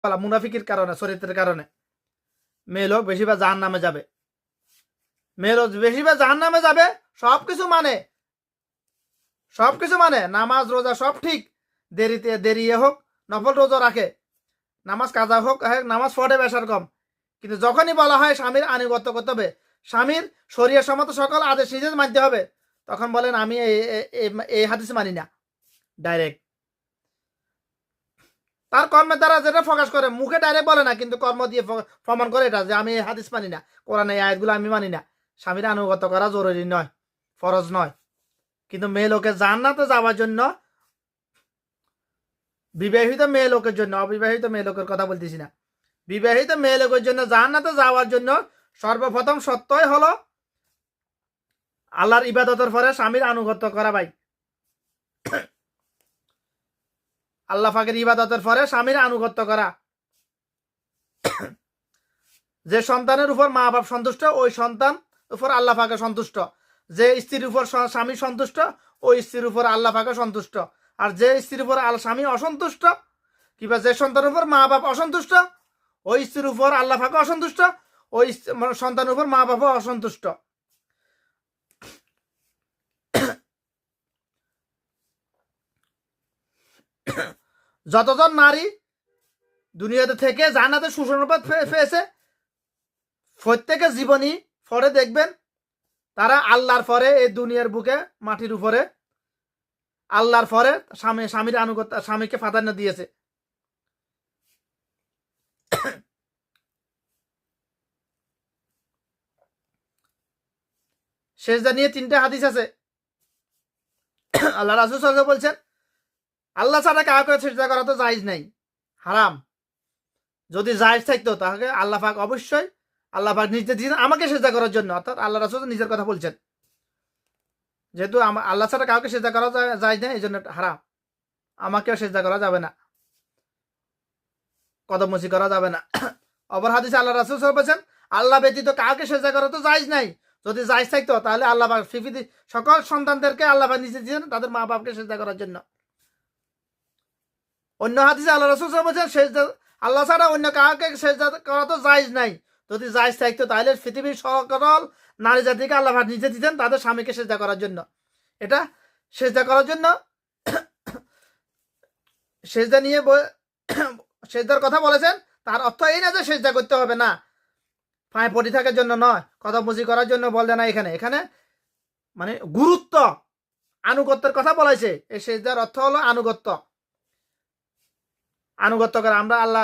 মুনাফিকের কারণে, চরিত্রের কারণে মেয়ে লোক বেশিরভাগ জাহান্নামে যাবে। মেয়ে লোক বেশিরভাগ জাহান্নামে যাবে। সবকিছু মানে নামাজ রোজা সব ঠিক, দেরি হোক, নফল রোজা রাখে, নামাজ কাজা হোক, নামাজ পড়ে বেশার কম, কিন্তু যখনই বলা হয় স্বামীর আনুগত্য করতে হবে, স্বামীর শরীয়ত সম্মত সকল আদেশ নিজে মানতে হবে, তখন বলেন আমি এই হাদিস মানি না। ডাইরেক্ট তার কর্মের দ্বারা যেটা প্রকাশ করে, মুখে ডাইরেক্ট বলে না, কিন্তু কর্ম দিয়ে প্রমাণ করে এটা যে আমি এই হাদিস মানি না, কোরআনে এই আয়াতগুলো আমি মানি না। স্বামীর আনুগত্য করা জরুরি নয়, ফরজ নয়। কিন্তু মেয়ে লোকের জান্নাতে যাওয়ার জন্য, বিবাহিত মেয়ে লোকের জন্য, অবিবাহিত মেয়ে লোকের কথা বলতেছি না, বিবাহিত মেয়ে লোকের জন্য জান্নাতে যাওয়ার জন্য সর্বপ্রথম সত্যই হলো আল্লাহর ইবাদতের পরে স্বামীর আনুগত্য করা। ভাই, আল্লাহ পাকের ইবাদতের পরে স্বামীর আনুগত্য করা। যে সন্তানের উপর মা বাপ সন্তুষ্ট, ওই সন্তান উপর আল্লাহ পাকে সন্তুষ্ট। যে স্ত্রীর উপর স্বামী সন্তুষ্ট, ওই স্ত্রীর উপর আল্লাহ পাকে সন্তুষ্ট। আর যে স্ত্রীর উপর স্বামী অসন্তুষ্ট, কিংবা যে সন্তানের উপর মা বাপ অসন্তুষ্ট, ওই স্ত্রীর উপর আল্লাহ পাকে অসন্তুষ্ট, ওই সন্তানের উপর মা বাপও অসন্তুষ্ট। যতজন নারী দুনিয়াতে থেকে জান্নাতে সুসংবাদ পেয়েছে, প্রত্যেকের জীবনী পরে দেখবেন তারা আল্লাহর পরে এই দুনিয়ার বুকে মাটির উপরে আল্লাহর পরে স্বামীর আনুগত্য, স্বামীকে প্রাধান্য দিয়েছে। সেজদা নিয়ে 3টে হাদিস আছে। আল্লাহ রাসূল সাল্লাল্লাহু আলাইহি বলছেন, আল্লাহ ছাড়া কাউকে সেজদা করা তো জায়েজ নাই, হারাম। যদি জায়েজ থাকতো তাহলে আল্লাহ পাক অবশ্যই, আল্লাহ পাক নিজে দিয়েছেন আমাকে সেজদা করার জন্য, অর্থাৎ আল্লাহ রাসূল নিজের কথা বলছেন। যেহেতু আল্লাহ ছাড়া কাউকে সেজদা করা জায়েজ নাই, এই জন্য হারাম, আমাকেও সেজদা করা যাবে না, কদমমুচি করা যাবে না। অপর হাদিসে আল্লাহ রাসূল সাল্লাল্লাহু আলাইহি বলছেন, আল্লাহ ব্যতীত কাউকে সেজদা করা তো জায়েজ নাই। যদি জায়েজ থাকতো তাহলে আল্লাহ পাক পৃথিবীর সকল সন্তানদেরকে আল্লাহ পাক নিজে দিয়েছেন তাদের মা বাপকে সেজদা করার জন্য। অন্য হাদিসে আল্লাহ রাসূল সাল্লাল্লাহু আলাইহি বলছেন, সেজদা আল্লাহ ছাড়া অন্য কাউকে সেজদা করা তো জায়েজ নাই। যদি জায়েজ থাকতো তাহলে পৃথিবীর সকল নারী জাতিকে আল্লাহ পাক নিজে দিয়েছেন তাদের স্বামীকে সেজদা করার জন্য। এটা সেজদা করার জন্য, সেজদা নিয়ে সেজদার কথা বলেছেন, তার অর্থ এই না যে সেজদা করতে হবে না, পায়ে পড়ে থাকার জন্য নয়, কদমবুজি করার জন্য বললে না। এখানে মানে গুরুত্ব, আনুগত্যের কথা বলেছে। এই সেজদার অর্থ হলো আনুগত্য, আনুগত্য করা। আমরা আল্লাহ